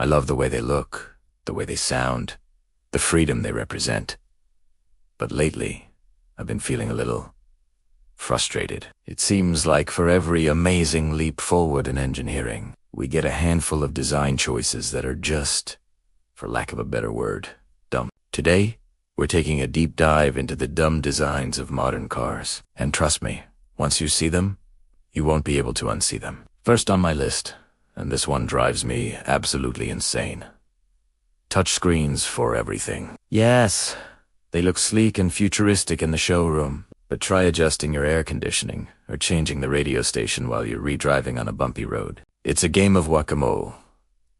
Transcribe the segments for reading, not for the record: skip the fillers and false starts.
I love the way they look, the way they sound, the freedom they represent. But lately, I've been feeling a little frustrated. It seems like for every amazing leap forward in engineering, we get a handful of design choices that are just, for lack of a better word, dumb. Today, we're taking a deep dive into the dumb designs of modern cars. And trust me, once you see them, you won't be able to unsee them. First on my list, and this one drives me absolutely insane. Touchscreens for everything. Yes, they look sleek and futuristic in the showroom, but try adjusting your air conditioning or changing the radio station while you're re-driving on a bumpy road. It's a game of whack-a-mole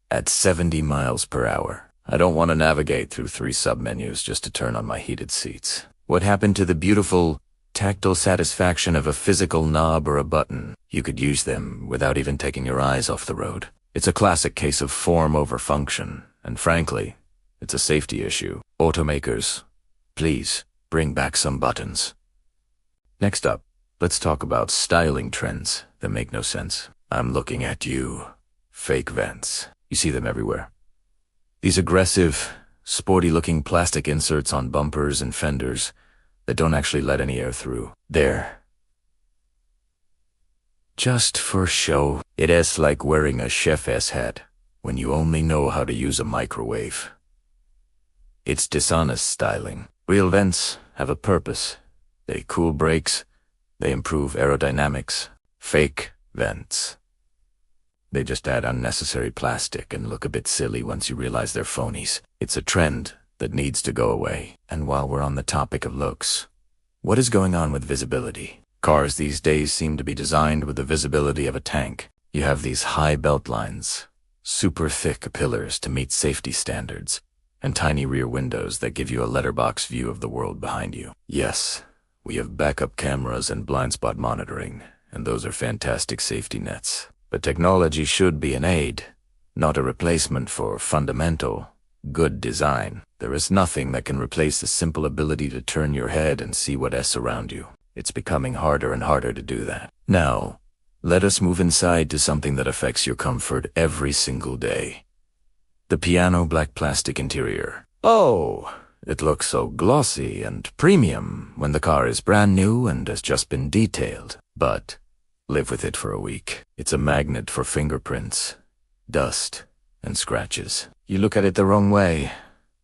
at 70 miles per hour. I don't want to navigate through 3 submenus just to turn on my heated seats. What happened to the beautiful, tactile satisfaction of a physical knob or a button? You could use them without even taking your eyes off the road. It's a classic case of form over function, and frankly, it's a safety issue. Automakers, please bring back some buttons. Next up, let's talk about styling trends that make no sense. I'm looking at you. Fake vents. You see them everywhere. These aggressive, sporty-looking plastic inserts on bumpers and fenders that don't actually let any air through. They're just for show. It is like wearing a chef's hat when you only know how to use a microwave. It's dishonest styling. Real vents have a purpose. They cool brakes. They improve aerodynamics. Fake vents, they just add unnecessary plastic and look a bit silly once you realize they're phonies. It's a trend that needs to go away. And while we're on the topic of looks, what is going on with visibility? Cars these days seem to be designed with the visibility of a tank. You have these high belt lines, super thick pillars to meet safety standards, and tiny rear windows that give you a letterbox view of the world behind you. Yes, we have backup cameras and blind spot monitoring, and those are fantastic safety nets. But technology should be an aid, not a replacement for fundamental, good design. There is nothing that can replace the simple ability to turn your head and see what's around you. It's becoming harder and harder to do that. Now, let us move inside to something that affects your comfort every single day. The piano black plastic interior. Oh, it looks so glossy and premium when the car is brand new and has just been detailed. But live with it for a week. It's a magnet for fingerprints, dust, and scratches. You look at it the wrong way,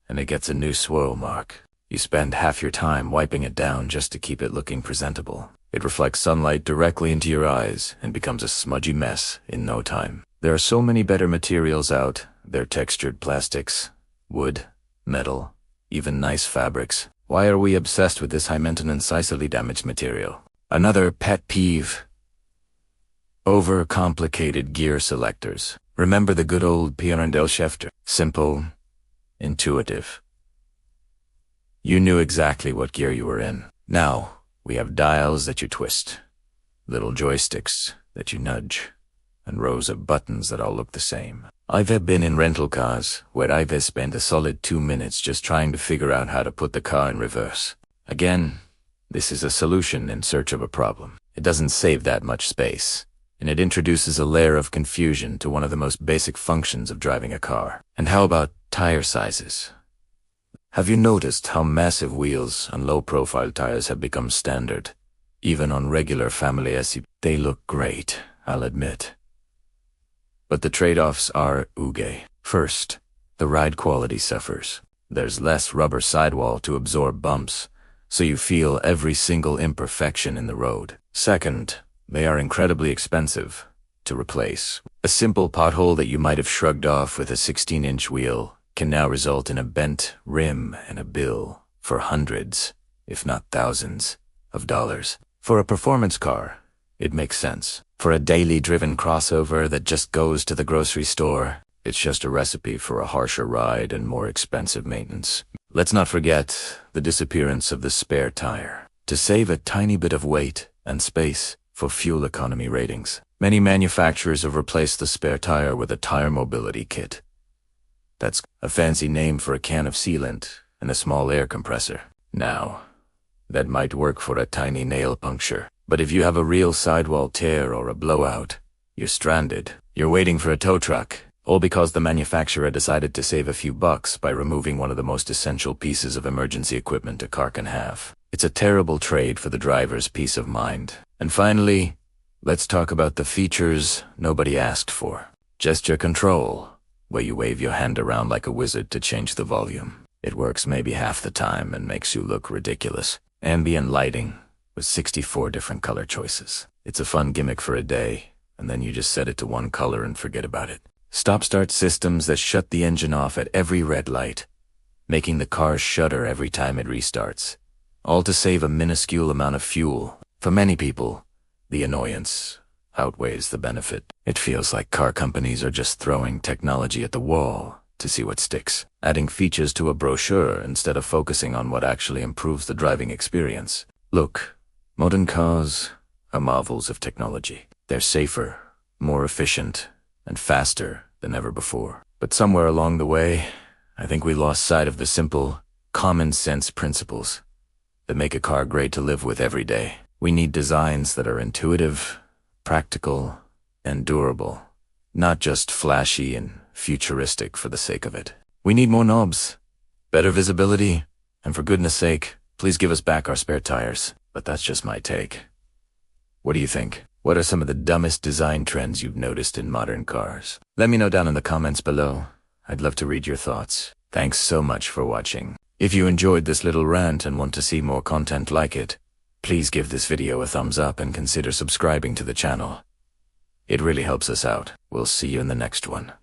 and it gets a new swirl mark. You spend half your time wiping it down just to keep it looking presentable. It reflects sunlight directly into your eyes and becomes a smudgy mess in no time. There are so many better materials out. They're textured plastics, wood, metal, even nice fabrics. Why are we obsessed with this high-maintenance, easily damaged material? Another pet peeve. Overcomplicated gear selectors. Remember the good old Pierre Schefter? Simple, intuitive. You knew exactly what gear you were in. Now, we have dials that you twist, little joysticks that you nudge, and rows of buttons that all look the same. I've been in rental cars where I've spent a solid 2 minutes just trying to figure out how to put the car in reverse. Again, this is a solution in search of a problem. It doesn't save that much space, and it introduces a layer of confusion to one of the most basic functions of driving a car. And how about tire sizes? Have you noticed how massive wheels and low-profile tires have become standard? Even on regular family SUVs, they look great, I'll admit. But the trade-offs are oogie. First, the ride quality suffers. There's less rubber sidewall to absorb bumps, so you feel every single imperfection in the road. Second, they are incredibly expensive to replace. A simple pothole that you might have shrugged off with a 16-inch wheel can now result in a bent rim and a bill for hundreds, if not thousands, of dollars. For a performance car, it makes sense. For a daily driven crossover that just goes to the grocery store, it's just a recipe for a harsher ride and more expensive maintenance. Let's not forget the disappearance of the spare tire. To save a tiny bit of weight and space for fuel economy ratings, many manufacturers have replaced the spare tire with a tire mobility kit. That's a fancy name for a can of sealant and a small air compressor. Now, that might work for a tiny nail puncture, but if you have a real sidewall tear or a blowout, you're stranded. You're waiting for a tow truck, All because the manufacturer decided to save a few bucks by removing one of the most essential pieces of emergency equipment a car can have. It's a terrible trade for the driver's peace of mind. And finally, let's talk about the features nobody asked for. Gesture control, where you wave your hand around like a wizard to change the volume. It works maybe half the time and makes you look ridiculous. Ambient lighting with 64 different color choices. It's a fun gimmick for a day, and then you just set it to one color and forget about it. Stop-start systems that shut the engine off at every red light, making the car shudder every time it restarts. All to save a minuscule amount of fuel. For many people, the annoyance outweighs the benefit. It feels like car companies are just throwing technology at the wall to see what sticks, adding features to a brochure instead of focusing on what actually improves the driving experience. Look, modern cars are marvels of technology. They're safer, more efficient, and faster than ever before. But somewhere along the way, I think we lost sight of the simple, common-sense principles that make a car great to live with every day. We need designs that are intuitive, practical, and durable, not just flashy and futuristic for the sake of it. We need more knobs, better visibility, and for goodness sake, please give us back our spare tires. But that's just my take. What do you think? What are some of the dumbest design trends you've noticed in modern cars? Let me know down in the comments below. I'd love to read your thoughts. Thanks so much for watching. If you enjoyed this little rant and want to see more content like it, please give this video a thumbs up and consider subscribing to the channel. It really helps us out. We'll see you in the next one.